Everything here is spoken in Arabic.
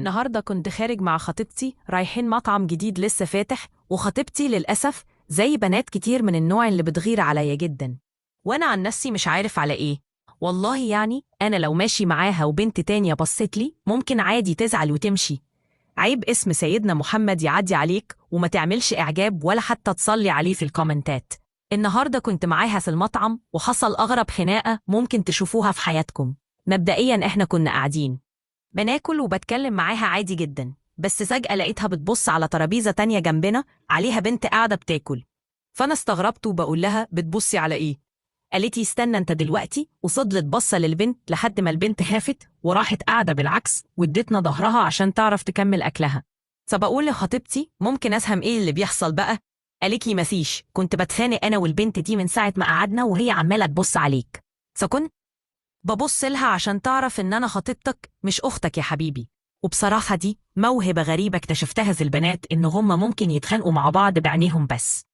النهاردة كنت خارج مع خطيبتي رايحين مطعم جديد لسه فاتح، وخطيبتي للأسف زي بنات كتير من النوع اللي بتغير عليا جدا. وأنا عن نفسي مش عارف على إيه. والله يعني أنا لو ماشي معاها وبنت تانية بصت لي ممكن عادي تزعل وتمشي. عيب اسم سيدنا محمد يعدي عليك وما تعملش إعجاب ولا حتى تصلي عليه في الكومنتات. النهاردة كنت معاها في المطعم وحصل أغرب خناقة ممكن تشوفوها في حياتكم. مبدئيا إحنا كنا قاعدين بناكل وبتكلم معاها عادي جدا، بس فجأة لقيتها بتبص على ترابيزة تانية جنبنا عليها بنت قاعدة بتاكل. فأنا استغربت وبقول لها بتبصي على إيه؟ قالت لي استنى انت دلوقتي، وفضلت بصة للبنت لحد ما البنت خافت وراحت قاعدة بالعكس وادتنا ظهرها عشان تعرف تكمل أكلها. فبقول لخطيبتي ممكن أفهم إيه اللي بيحصل بقى؟ قالت لي مفيش، كنت بتخانق أنا والبنت دي من ساعة ما قعدنا وهي عمالة تبص عليك. فكنت ببص لها عشان تعرف إن أنا خطيبتك مش أختك يا حبيبي. وبصراحة دي موهبة غريبة اكتشفتها زي البنات إن هم ممكن يتخانقوا مع بعض بعينيهم بس.